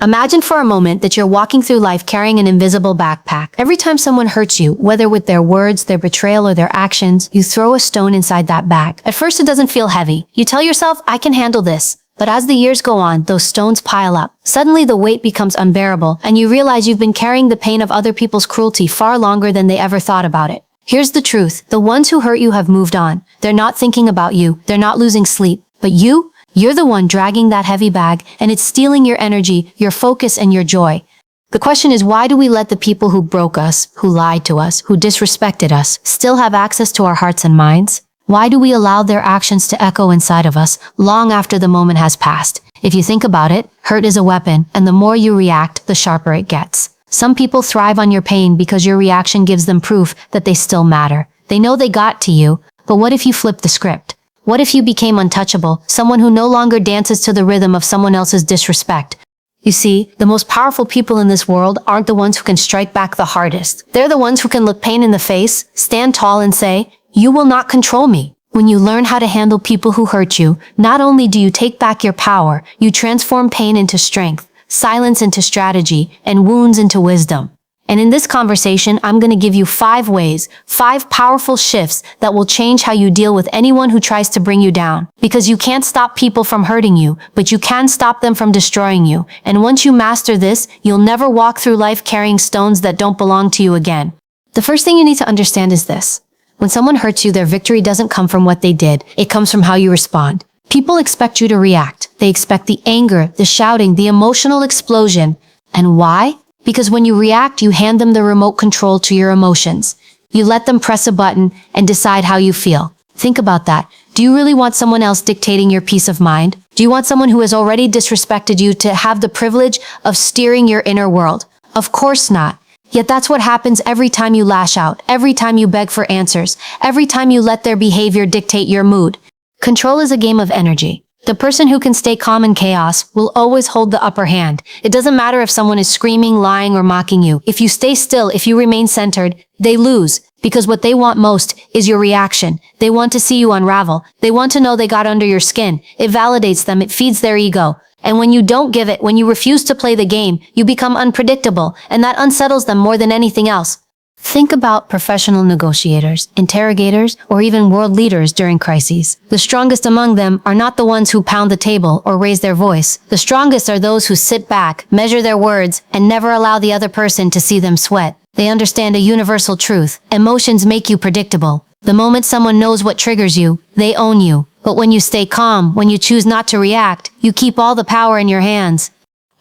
Imagine for a moment that you're walking through life carrying an invisible backpack. Every time someone hurts you, whether with their words, their betrayal, or their actions, you throw a stone inside that bag. At first it doesn't feel heavy. You tell yourself, I can handle this. But as the years go on, those stones pile up. Suddenly the weight becomes unbearable, and you realize you've been carrying the pain of other people's cruelty far longer than they ever thought about it. Here's the truth. The ones who hurt you have moved on. They're not thinking about you. They're not losing sleep. But you're the one dragging that heavy bag, and it's stealing your energy, your focus, and your joy. The question is, why do we let the people who broke us, who lied to us, who disrespected us, still have access to our hearts and minds? Why do we allow their actions to echo inside of us long after the moment has passed? If you think about it, hurt is a weapon, and the more you react, the sharper it gets. Some people thrive on your pain because your reaction gives them proof that they still matter. They know they got to you, but what if you flip the script? What if you became untouchable, someone who no longer dances to the rhythm of someone else's disrespect? You see, the most powerful people in this world aren't the ones who can strike back the hardest. They're the ones who can look pain in the face, stand tall, and say, "You will not control me." When you learn how to handle people who hurt you, not only do you take back your power, you transform pain into strength, silence into strategy, and wounds into wisdom. And in this conversation, I'm going to give you 5 ways, 5 powerful shifts that will change how you deal with anyone who tries to bring you down. Because you can't stop people from hurting you, but you can stop them from destroying you. And once you master this, you'll never walk through life carrying stones that don't belong to you again. The first thing you need to understand is this. When someone hurts you, their victory doesn't come from what they did. It comes from how you respond. People expect you to react. They expect the anger, the shouting, the emotional explosion. And why? Because when you react, you hand them the remote control to your emotions. You let them press a button and decide how you feel. Think about that. Do you really want someone else dictating your peace of mind? Do you want someone who has already disrespected you to have the privilege of steering your inner world? Of course not. Yet that's what happens every time you lash out, every time you beg for answers, every time you let their behavior dictate your mood. Control is a game of energy. The person who can stay calm in chaos will always hold the upper hand. It doesn't matter if someone is screaming, lying, or mocking you. If you stay still, if you remain centered, they lose. Because what they want most is your reaction. They want to see you unravel. They want to know they got under your skin. It validates them. It feeds their ego. And when you don't give it, when you refuse to play the game, you become unpredictable, and that unsettles them more than anything else. Think about professional negotiators, interrogators, or even world leaders during crises. The strongest among them are not the ones who pound the table or raise their voice. The strongest are those who sit back, measure their words, and never allow the other person to see them sweat. They understand a universal truth. Emotions make you predictable. The moment someone knows what triggers you, they own you. But when you stay calm, when you choose not to react, you keep all the power in your hands.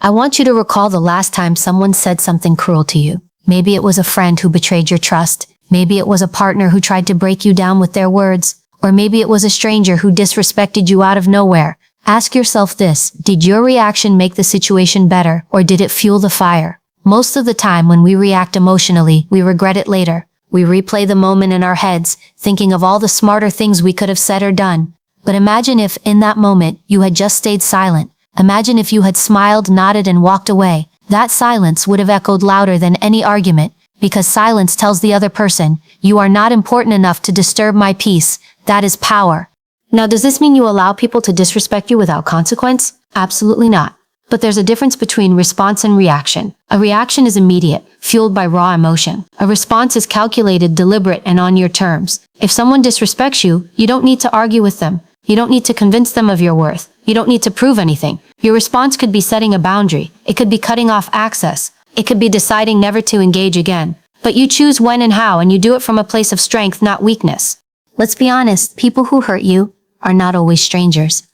I want you to recall the last time someone said something cruel to you. Maybe it was a friend who betrayed your trust. Maybe it was a partner who tried to break you down with their words. Or maybe it was a stranger who disrespected you out of nowhere. Ask yourself this, did your reaction make the situation better, or did it fuel the fire? Most of the time when we react emotionally, we regret it later. We replay the moment in our heads, thinking of all the smarter things we could have said or done. But imagine if, in that moment, you had just stayed silent. Imagine if you had smiled, nodded, and walked away. That silence would have echoed louder than any argument, because silence tells the other person, you are not important enough to disturb my peace. That is power. Now, does this mean you allow people to disrespect you without consequence? Absolutely not. But there's a difference between response and reaction. A reaction is immediate, fueled by raw emotion. A response is calculated, deliberate, and on your terms. If someone disrespects you, you don't need to argue with them. You don't need to convince them of your worth. You don't need to prove anything. Your response could be setting a boundary. It could be cutting off access. It could be deciding never to engage again. But you choose when and how, and you do it from a place of strength, not weakness. Let's be honest, people who hurt you are not always strangers.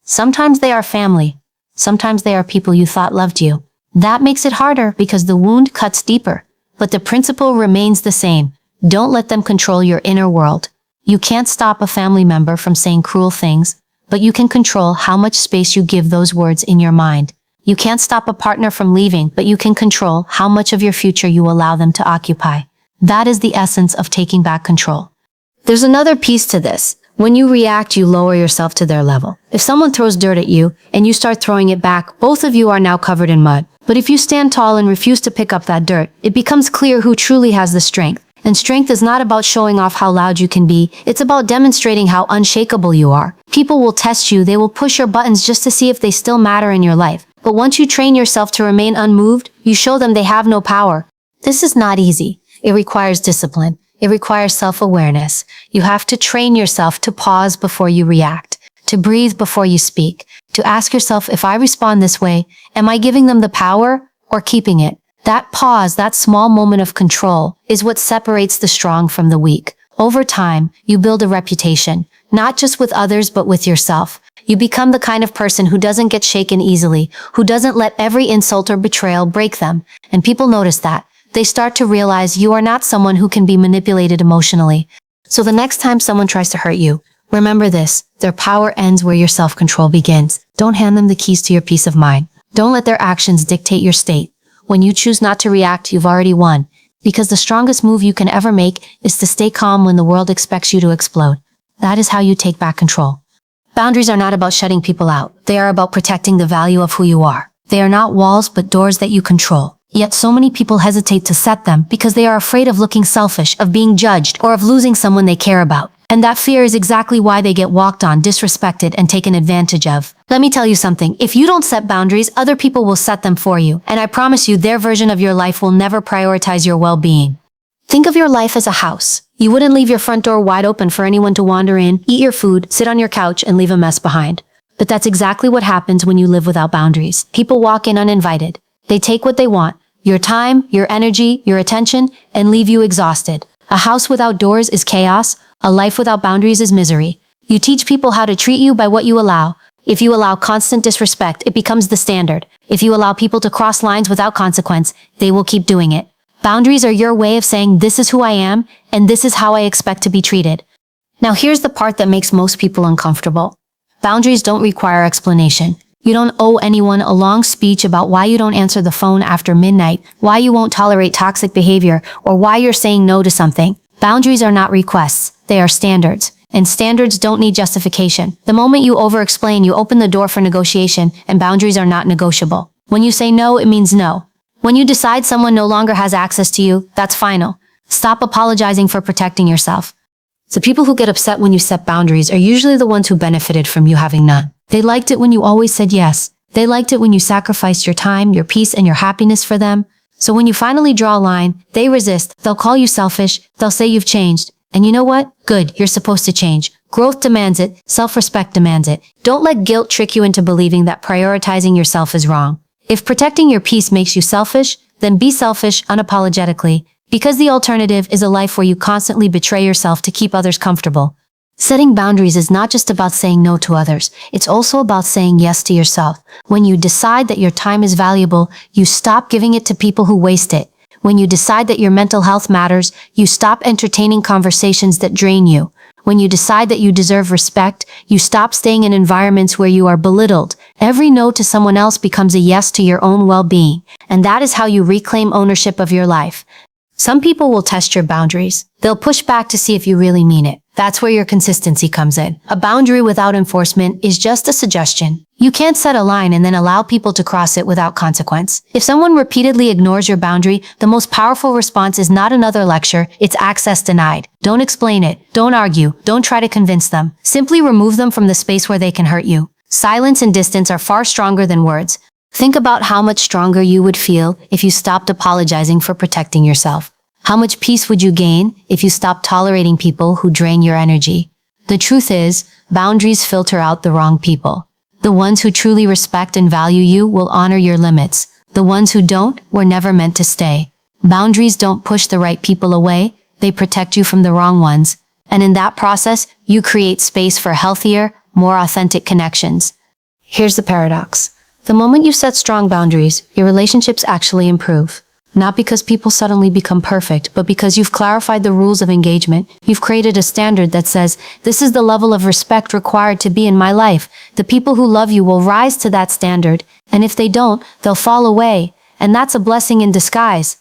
Sometimes they are family. Sometimes they are people you thought loved you. That makes it harder because the wound cuts deeper. But the principle remains the same. Don't let them control your inner world. You can't stop a family member from saying cruel things, but you can control how much space you give those words in your mind. You can't stop a partner from leaving, but you can control how much of your future you allow them to occupy. That is the essence of taking back control. There's another piece to this. When you react, you lower yourself to their level. If someone throws dirt at you and you start throwing it back, both of you are now covered in mud. But if you stand tall and refuse to pick up that dirt, it becomes clear who truly has the strength. And strength is not about showing off how loud you can be. It's about demonstrating how unshakable you are. People will test you. They will push your buttons just to see if they still matter in your life. But once you train yourself to remain unmoved, you show them they have no power. This is not easy. It requires discipline. It requires self-awareness. You have to train yourself to pause before you react, to breathe before you speak, to ask yourself, if I respond this way, am I giving them the power or keeping it? That pause, that small moment of control, is what separates the strong from the weak. Over time, you build a reputation, not just with others but with yourself. You become the kind of person who doesn't get shaken easily, who doesn't let every insult or betrayal break them. And people notice that. They start to realize you are not someone who can be manipulated emotionally. So the next time someone tries to hurt you, remember this: their power ends where your self-control begins. Don't hand them the keys to your peace of mind. Don't let their actions dictate your state. When you choose not to react, you've already won. Because the strongest move you can ever make is to stay calm when the world expects you to explode. That is how you take back control. Boundaries are not about shutting people out. They are about protecting the value of who you are. They are not walls but doors that you control. Yet so many people hesitate to set them because they are afraid of looking selfish, of being judged, or of losing someone they care about. And that fear is exactly why they get walked on, disrespected, and taken advantage of. Let me tell you something. If you don't set boundaries, other people will set them for you. And I promise you, their version of your life will never prioritize your well-being. Think of your life as a house. You wouldn't leave your front door wide open for anyone to wander in, eat your food, sit on your couch, and leave a mess behind. But that's exactly what happens when you live without boundaries. People walk in uninvited. They take what they want, your time, your energy, your attention, and leave you exhausted. A house without doors is chaos. A life without boundaries is misery. You teach people how to treat you by what you allow. If you allow constant disrespect, it becomes the standard. If you allow people to cross lines without consequence, they will keep doing it. Boundaries are your way of saying, this is who I am, and this is how I expect to be treated. Now here's the part that makes most people uncomfortable. Boundaries don't require explanation. You don't owe anyone a long speech about why you don't answer the phone after midnight, why you won't tolerate toxic behavior, or why you're saying no to something. Boundaries are not requests. They are standards. And standards don't need justification. The moment you over-explain, you open the door for negotiation, and boundaries are not negotiable. When you say no, it means no. When you decide someone no longer has access to you, that's final. Stop apologizing for protecting yourself. The people who get upset when you set boundaries are usually the ones who benefited from you having none. They liked it when you always said yes. They liked it when you sacrificed your time, your peace, and your happiness for them. So when you finally draw a line, they resist. They'll call you selfish. They'll say you've changed. And you know what? Good, you're supposed to change. Growth demands it. Self-respect demands it. Don't let guilt trick you into believing that prioritizing yourself is wrong. If protecting your peace makes you selfish, then be selfish unapologetically, because the alternative is a life where you constantly betray yourself to keep others comfortable. Setting boundaries is not just about saying no to others. It's also about saying yes to yourself. When you decide that your time is valuable, you stop giving it to people who waste it. When you decide that your mental health matters, you stop entertaining conversations that drain you. When you decide that you deserve respect, you stop staying in environments where you are belittled. Every no to someone else becomes a yes to your own well-being. And that is how you reclaim ownership of your life. Some people will test your boundaries. They'll push back to see if you really mean it. That's where your consistency comes in. A boundary without enforcement is just a suggestion. You can't set a line and then allow people to cross it without consequence. If someone repeatedly ignores your boundary, the most powerful response is not another lecture, it's access denied. Don't explain it. Don't argue. Don't try to convince them. Simply remove them from the space where they can hurt you. Silence and distance are far stronger than words. Think about how much stronger you would feel if you stopped apologizing for protecting yourself. How much peace would you gain if you stopped tolerating people who drain your energy? The truth is, boundaries filter out the wrong people. The ones who truly respect and value you will honor your limits. The ones who don't were never meant to stay. Boundaries don't push the right people away, they protect you from the wrong ones. And in that process, you create space for healthier, more authentic connections. Here's the paradox. The moment you set strong boundaries, your relationships actually improve. Not because people suddenly become perfect, but because you've clarified the rules of engagement. You've created a standard that says, this is the level of respect required to be in my life. The people who love you will rise to that standard, and if they don't, they'll fall away. And that's a blessing in disguise.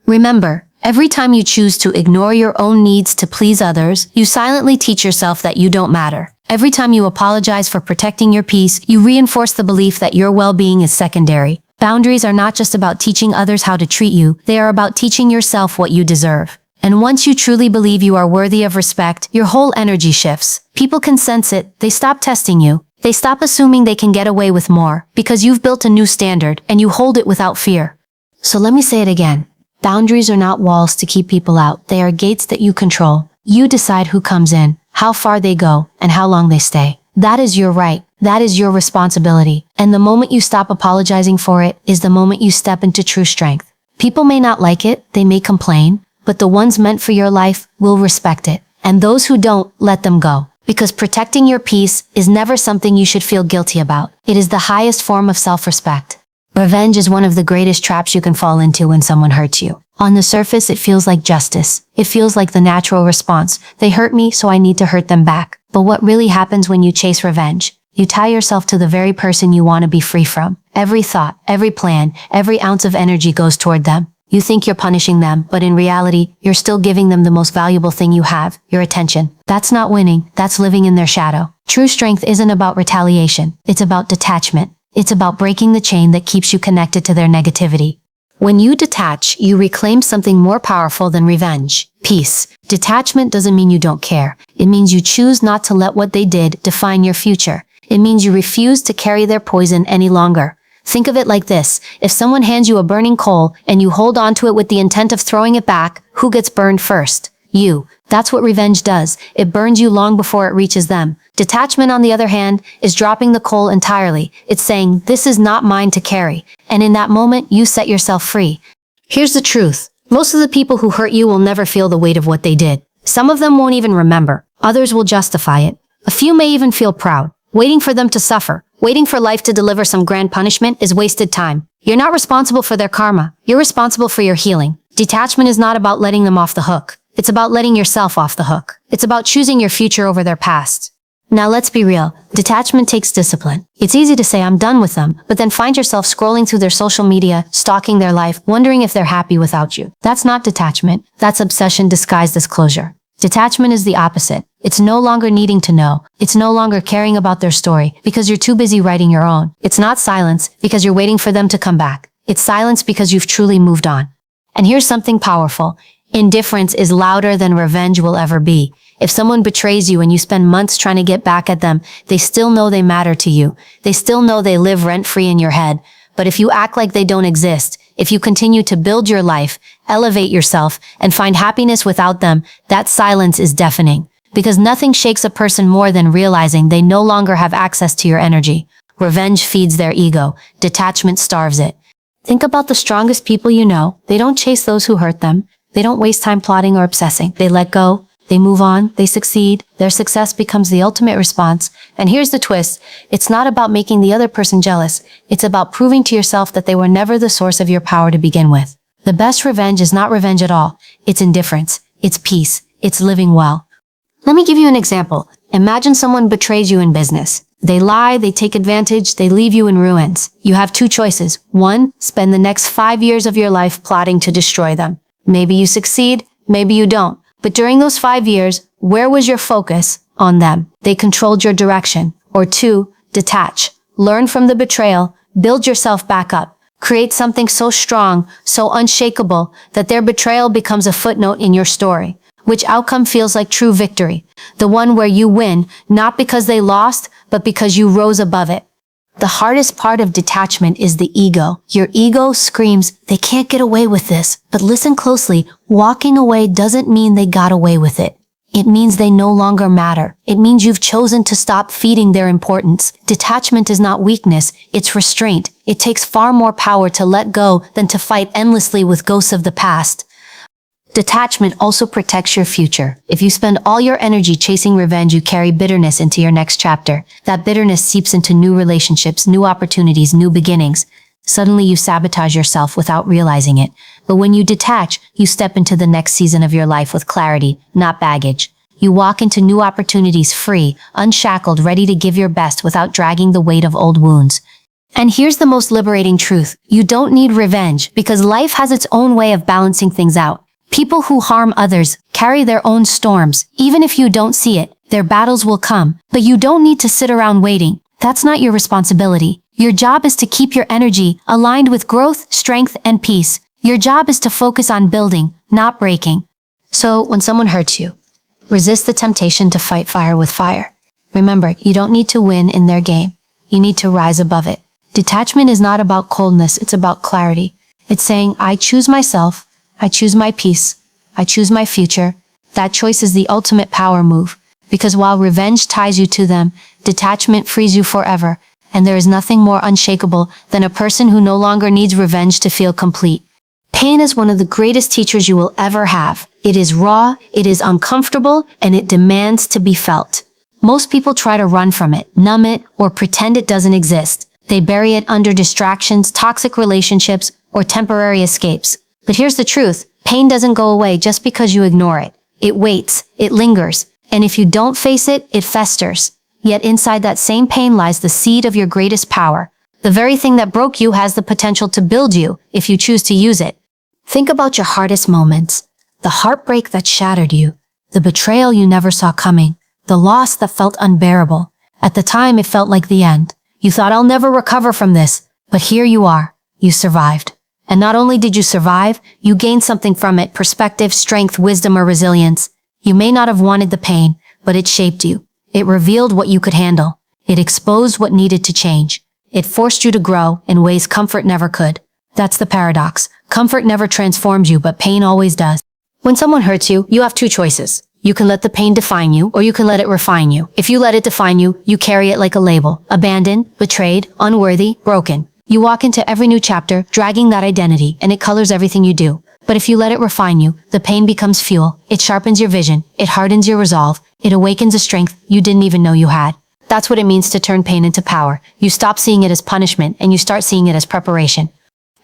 Remember, every time you choose to ignore your own needs to please others, you silently teach yourself that you don't matter. Every time you apologize for protecting your peace, you reinforce the belief that your well-being is secondary. Boundaries are not just about teaching others how to treat you, they are about teaching yourself what you deserve. And once you truly believe you are worthy of respect, your whole energy shifts. People can sense it, they stop testing you. They stop assuming they can get away with more because you've built a new standard and you hold it without fear. So let me say it again. Boundaries are not walls to keep people out. They are gates that you control. You decide who comes in, how far they go, and how long they stay. That is your right. That is your responsibility. And the moment you stop apologizing for it is the moment you step into true strength. People may not like it, they may complain, but the ones meant for your life will respect it. And those who don't, let them go. Because protecting your peace is never something you should feel guilty about. It is the highest form of self-respect. Revenge is one of the greatest traps you can fall into when someone hurts you. On the surface, it feels like justice. It feels like the natural response. They hurt me, so I need to hurt them back. But what really happens when you chase revenge? You tie yourself to the very person you want to be free from. Every thought, every plan, every ounce of energy goes toward them. You think you're punishing them, but in reality, you're still giving them the most valuable thing you have, your attention. That's not winning, that's living in their shadow. True strength isn't about retaliation. It's about detachment. It's about breaking the chain that keeps you connected to their negativity. When you detach, you reclaim something more powerful than revenge. Peace. Detachment doesn't mean you don't care. It means you choose not to let what they did define your future. It means you refuse to carry their poison any longer. Think of it like this. If someone hands you a burning coal and you hold onto it with the intent of throwing it back, who gets burned first? You. That's what revenge does. It burns you long before it reaches them. Detachment, on the other hand, is dropping the coal entirely. It's saying, this is not mine to carry. And in that moment, you set yourself free. Here's the truth. Most of the people who hurt you will never feel the weight of what they did. Some of them won't even remember. Others will justify it. A few may even feel proud. Waiting for them to suffer, waiting for life to deliver some grand punishment is wasted time. You're not responsible for their karma. You're responsible for your healing. Detachment is not about letting them off the hook. It's about letting yourself off the hook. It's about choosing your future over their past. Now let's be real. Detachment takes discipline. It's easy to say I'm done with them, but then find yourself scrolling through their social media, stalking their life, wondering if they're happy without you. That's not detachment. That's obsession disguised as closure. Detachment is the opposite. It's no longer needing to know. It's no longer caring about their story because you're too busy writing your own. It's not silence because you're waiting for them to come back. It's silence because you've truly moved on. And here's something powerful. Indifference is louder than revenge will ever be. If someone betrays you and you spend months trying to get back at them, they still know they matter to you. They still know they live rent-free in your head. But if you act like they don't exist, if you continue to build your life, elevate yourself, and find happiness without them, that silence is deafening. Because nothing shakes a person more than realizing they no longer have access to your energy. Revenge feeds their ego. Detachment starves it. Think about the strongest people you know. They don't chase those who hurt them. They don't waste time plotting or obsessing. They let go. They move on. They succeed. Their success becomes the ultimate response. And here's the twist. It's not about making the other person jealous. It's about proving to yourself that they were never the source of your power to begin with. The best revenge is not revenge at all. It's indifference. It's peace. It's living well. Let me give you an example. Imagine someone betrays you in business. They lie, they take advantage, they leave you in ruins. You have two choices. One, spend the next 5 years of your life plotting to destroy them. Maybe you succeed, maybe you don't. But during those 5 years, where was your focus? On them. They controlled your direction. Or two, detach. Learn from the betrayal, build yourself back up. Create something so strong, so unshakable, that their betrayal becomes a footnote in your story. Which outcome feels like true victory? The one where you win, not because they lost, but because you rose above it. The hardest part of detachment is the ego. Your ego screams, they can't get away with this. But listen closely, walking away doesn't mean they got away with it. It means they no longer matter. It means you've chosen to stop feeding their importance. Detachment is not weakness, it's restraint. It takes far more power to let go than to fight endlessly with ghosts of the past. Detachment also protects your future. If you spend all your energy chasing revenge, you carry bitterness into your next chapter. That bitterness seeps into new relationships, new opportunities, new beginnings. Suddenly you sabotage yourself without realizing it. But when you detach, you step into the next season of your life with clarity, not baggage. You walk into new opportunities free, unshackled, ready to give your best without dragging the weight of old wounds. And here's the most liberating truth. You don't need revenge because life has its own way of balancing things out. People who harm others carry their own storms. Even if you don't see it, their battles will come. But you don't need to sit around waiting. That's not your responsibility. Your job is to keep your energy aligned with growth, strength, and peace. Your job is to focus on building, not breaking. So when someone hurts you, resist the temptation to fight fire with fire. Remember, you don't need to win in their game. You need to rise above it. Detachment is not about coldness, it's about clarity. It's saying, I choose myself, I choose my peace, I choose my future. That choice is the ultimate power move. Because while revenge ties you to them, detachment frees you forever. And there is nothing more unshakable than a person who no longer needs revenge to feel complete. Pain is one of the greatest teachers you will ever have. It is raw, it is uncomfortable, and it demands to be felt. Most people try to run from it, numb it, or pretend it doesn't exist. They bury it under distractions, toxic relationships, or temporary escapes. But here's the truth. Pain doesn't go away just because you ignore it. It waits, it lingers, and if you don't face it, it festers. Yet inside that same pain lies the seed of your greatest power. The very thing that broke you has the potential to build you if you choose to use it. Think about your hardest moments. The heartbreak that shattered you. The betrayal you never saw coming. The loss that felt unbearable. At the time, it felt like the end. You thought, I'll never recover from this. But here you are. You survived. And not only did you survive, you gained something from it: perspective, strength, wisdom, or resilience. You may not have wanted the pain, but it shaped you. It revealed what you could handle. It exposed what needed to change. It forced you to grow in ways comfort never could. That's the paradox. Comfort never transforms you, but pain always does. When someone hurts you, you have two choices. You can let the pain define you, or you can let it refine you. If you let it define you, you carry it like a label. Abandoned, betrayed, unworthy, broken. You walk into every new chapter, dragging that identity, and it colors everything you do. But if you let it refine you, the pain becomes fuel. It sharpens your vision. It hardens your resolve. It awakens a strength you didn't even know you had. That's what it means to turn pain into power. You stop seeing it as punishment, and you start seeing it as preparation.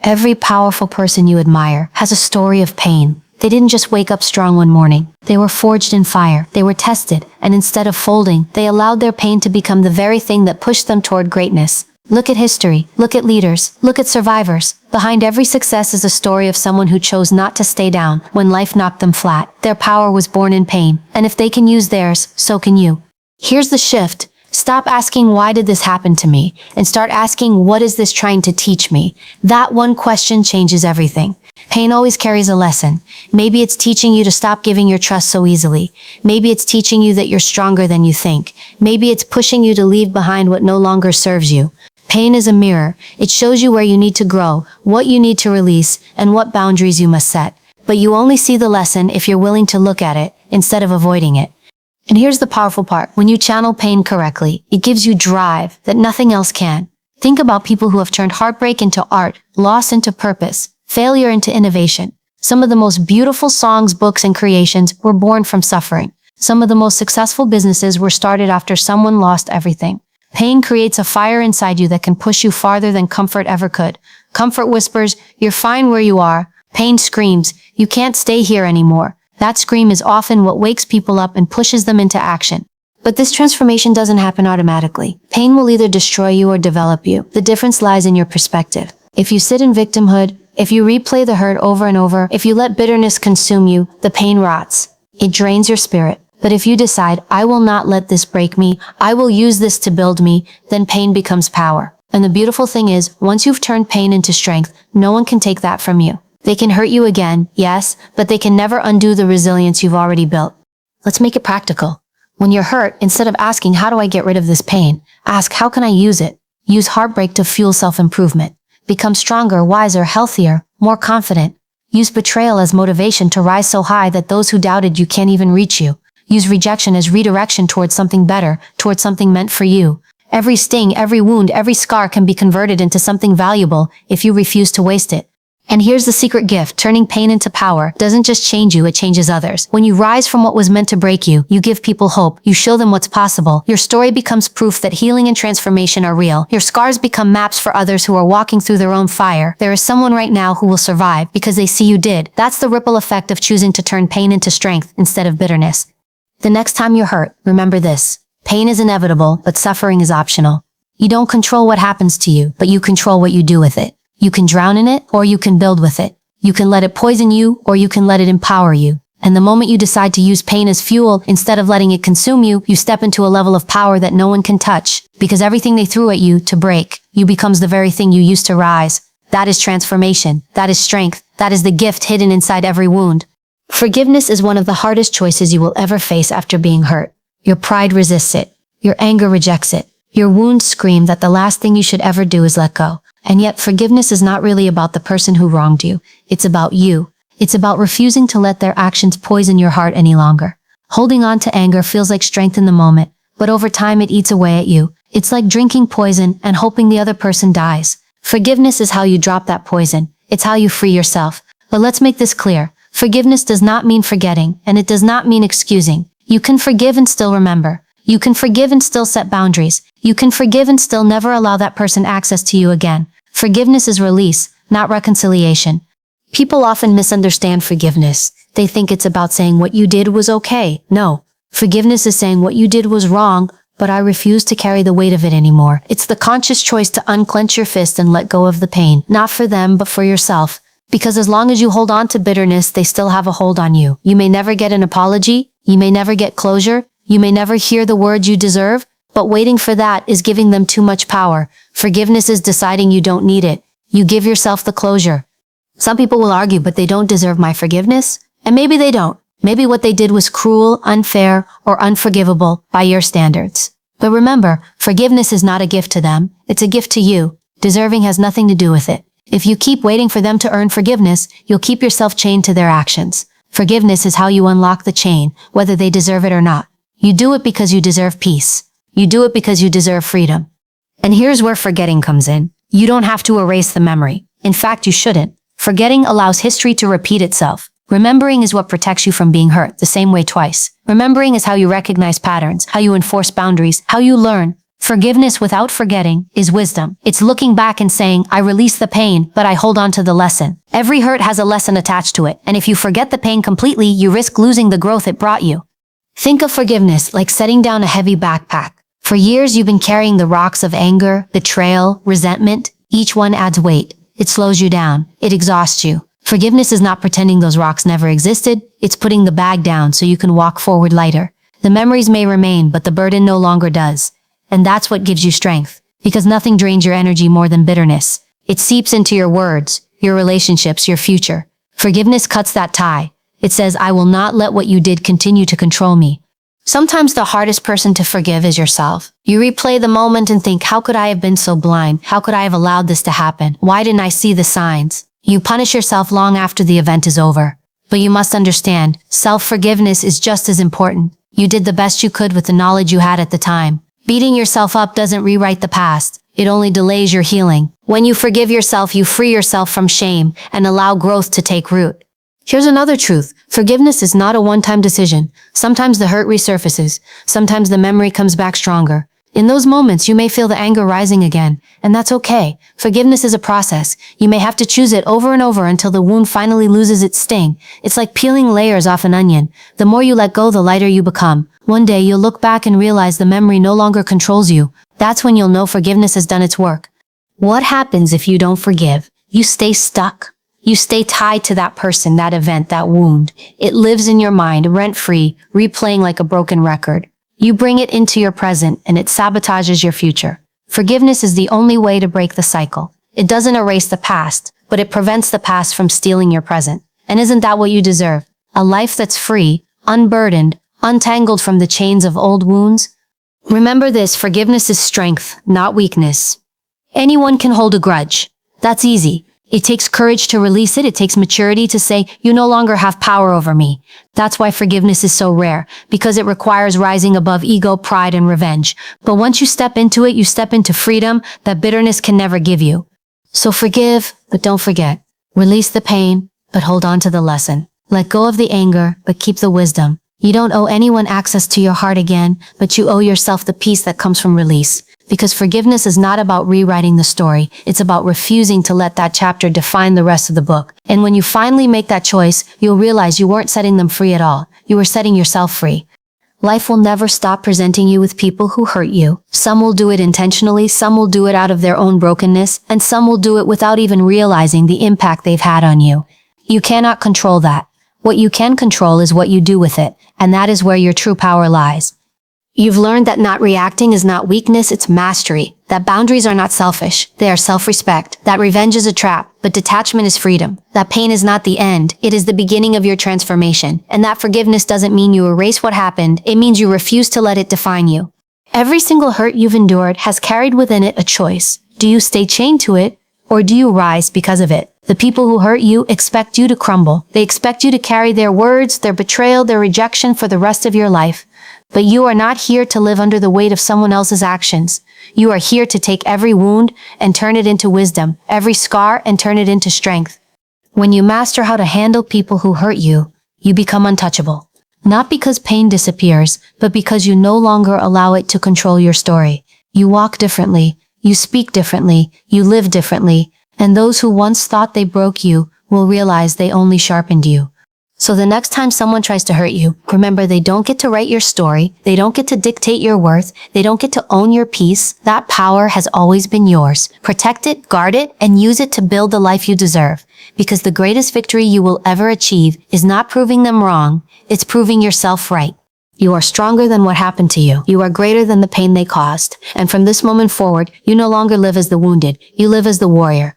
Every powerful person you admire has a story of pain. They didn't just wake up strong one morning. They were forged in fire. They were tested, and instead of folding, they allowed their pain to become the very thing that pushed them toward greatness. Look at history. Look at leaders. Look at survivors. Behind every success is a story of someone who chose not to stay down when life knocked them flat. Their power was born in pain, and if they can use theirs, so can you. Here's the shift. Stop asking, why did this happen to me? And start asking, what is this trying to teach me? That one question changes everything. Pain always carries a lesson. Maybe it's teaching you to stop giving your trust so easily. Maybe it's teaching you that you're stronger than you think. Maybe it's pushing you to leave behind what no longer serves you. Pain is a mirror. It shows you where you need to grow, what you need to release, and what boundaries you must set. But you only see the lesson if you're willing to look at it, instead of avoiding it. And here's the powerful part. When you channel pain correctly, it gives you drive that nothing else can. Think about people who have turned heartbreak into art, loss into purpose, failure into innovation. Some of the most beautiful songs, books, and creations were born from suffering. Some of the most successful businesses were started after someone lost everything. Pain creates a fire inside you that can push you farther than comfort ever could. Comfort whispers, you're fine where you are. Pain screams, you can't stay here anymore. That scream is often what wakes people up and pushes them into action. But this transformation doesn't happen automatically. Pain will either destroy you or develop you. The difference lies in your perspective. If you sit in victimhood, if you replay the hurt over and over, if you let bitterness consume you, the pain rots. It drains your spirit. But if you decide, I will not let this break me, I will use this to build me, then pain becomes power. And the beautiful thing is, once you've turned pain into strength, no one can take that from you. They can hurt you again, yes, but they can never undo the resilience you've already built. Let's make it practical. When you're hurt, instead of asking, how do I get rid of this pain? Ask, how can I use it? Use heartbreak to fuel self-improvement. Become stronger, wiser, healthier, more confident. Use betrayal as motivation to rise so high that those who doubted you can't even reach you. Use rejection as redirection towards something better, towards something meant for you. Every sting, every wound, every scar can be converted into something valuable if you refuse to waste it. And here's the secret gift. Turning pain into power doesn't just change you, it changes others. When you rise from what was meant to break you, you give people hope. You show them what's possible. Your story becomes proof that healing and transformation are real. Your scars become maps for others who are walking through their own fire. There is someone right now who will survive because they see you did. That's the ripple effect of choosing to turn pain into strength instead of bitterness. The next time you're hurt, remember this. Pain is inevitable, but suffering is optional. You don't control what happens to you, but you control what you do with it. You can drown in it, or you can build with it. You can let it poison you, or you can let it empower you. And the moment you decide to use pain as fuel, instead of letting it consume you, you step into a level of power that no one can touch. Because everything they threw at you to break, you becomes the very thing you used to rise. That is transformation. That is strength. That is the gift hidden inside every wound. Forgiveness is one of the hardest choices you will ever face after being hurt. Your pride resists it. Your anger rejects it. Your wounds scream that the last thing you should ever do is let go. And yet forgiveness is not really about the person who wronged you. It's about you. It's about refusing to let their actions poison your heart any longer. Holding on to anger feels like strength in the moment, but over time it eats away at you. It's like drinking poison and hoping the other person dies. Forgiveness is how you drop that poison. It's how you free yourself. But let's make this clear. Forgiveness does not mean forgetting, and it does not mean excusing. You can forgive and still remember. You can forgive and still set boundaries. You can forgive and still never allow that person access to you again. Forgiveness is release, not reconciliation. People often misunderstand forgiveness. They think it's about saying what you did was okay. No. Forgiveness is saying what you did was wrong, but I refuse to carry the weight of it anymore. It's the conscious choice to unclench your fist and let go of the pain, not for them, but for yourself. Because as long as you hold on to bitterness, they still have a hold on you. You may never get an apology. You may never get closure. You may never hear the words you deserve, but waiting for that is giving them too much power. Forgiveness is deciding you don't need it. You give yourself the closure. Some people will argue, but they don't deserve my forgiveness. And maybe they don't. Maybe what they did was cruel, unfair, or unforgivable by your standards. But remember, forgiveness is not a gift to them. It's a gift to you. Deserving has nothing to do with it. If you keep waiting for them to earn forgiveness, you'll keep yourself chained to their actions. Forgiveness is how you unlock the chain, whether they deserve it or not. You do it because you deserve peace. You do it because you deserve freedom. And here's where forgetting comes in. You don't have to erase the memory. In fact, you shouldn't. Forgetting allows history to repeat itself. Remembering is what protects you from being hurt the same way twice. Remembering is how you recognize patterns, how you enforce boundaries, how you learn. Forgiveness without forgetting is wisdom. It's looking back and saying, I release the pain, but I hold on to the lesson. Every hurt has a lesson attached to it, and if you forget the pain completely, you risk losing the growth it brought you. Think of forgiveness like setting down a heavy backpack. For years, you've been carrying the rocks of anger, betrayal, resentment. Each one adds weight. It slows you down. It exhausts you. Forgiveness is not pretending those rocks never existed. It's putting the bag down so you can walk forward lighter. The memories may remain, but the burden no longer does. And that's what gives you strength. Because nothing drains your energy more than bitterness. It seeps into your words, your relationships, your future. Forgiveness cuts that tie. It says, I will not let what you did continue to control me. Sometimes the hardest person to forgive is yourself. You replay the moment and think, how could I have been so blind? How could I have allowed this to happen? Why didn't I see the signs? You punish yourself long after the event is over. But you must understand, self-forgiveness is just as important. You did the best you could with the knowledge you had at the time. Beating yourself up doesn't rewrite the past. It only delays your healing. When you forgive yourself, you free yourself from shame and allow growth to take root. Here's another truth. Forgiveness is not a one-time decision. Sometimes the hurt resurfaces. Sometimes the memory comes back stronger. In those moments, you may feel the anger rising again, and that's okay. Forgiveness is a process. You may have to choose it over and over until the wound finally loses its sting. It's like peeling layers off an onion. The more you let go, the lighter you become. One day, you'll look back and realize the memory no longer controls you. That's when you'll know forgiveness has done its work. What happens if you don't forgive? You stay stuck. You stay tied to that person, that event, that wound. It lives in your mind, rent-free, replaying like a broken record. You bring it into your present, and it sabotages your future. Forgiveness is the only way to break the cycle. It doesn't erase the past, but it prevents the past from stealing your present. And isn't that what you deserve? A life that's free, unburdened, untangled from the chains of old wounds? Remember this, forgiveness is strength, not weakness. Anyone can hold a grudge. That's easy. It takes courage to release it. It takes maturity to say, you no longer have power over me. That's why forgiveness is so rare, because it requires rising above ego, pride, and revenge. But once you step into it, you step into freedom that bitterness can never give you. So forgive, but don't forget. Release the pain, but hold on to the lesson. Let go of the anger, but keep the wisdom. You don't owe anyone access to your heart again, but you owe yourself the peace that comes from release. Because forgiveness is not about rewriting the story. It's about refusing to let that chapter define the rest of the book. And when you finally make that choice, you'll realize you weren't setting them free at all. You were setting yourself free. Life will never stop presenting you with people who hurt you. Some will do it intentionally, some will do it out of their own brokenness, and some will do it without even realizing the impact they've had on you. You cannot control that. What you can control is what you do with it, and that is where your true power lies. You've learned that not reacting is not weakness, it's mastery. That boundaries are not selfish, they are self-respect. That revenge is a trap, but detachment is freedom. That pain is not the end, it is the beginning of your transformation. And that forgiveness doesn't mean you erase what happened, it means you refuse to let it define you. Every single hurt you've endured has carried within it a choice. Do you stay chained to it, or do you rise because of it? The people who hurt you expect you to crumble. They expect you to carry their words, their betrayal, their rejection for the rest of your life. But you are not here to live under the weight of someone else's actions. You are here to take every wound and turn it into wisdom, every scar and turn it into strength. When you master how to handle people who hurt you, you become untouchable. Not because pain disappears, but because you no longer allow it to control your story. You walk differently, you speak differently, you live differently, and those who once thought they broke you will realize they only sharpened you. So the next time someone tries to hurt you, remember they don't get to write your story, they don't get to dictate your worth, they don't get to own your peace. That power has always been yours. Protect it, guard it, and use it to build the life you deserve. Because the greatest victory you will ever achieve is not proving them wrong, it's proving yourself right. You are stronger than what happened to you. You are greater than the pain they caused. And from this moment forward, you no longer live as the wounded, you live as the warrior,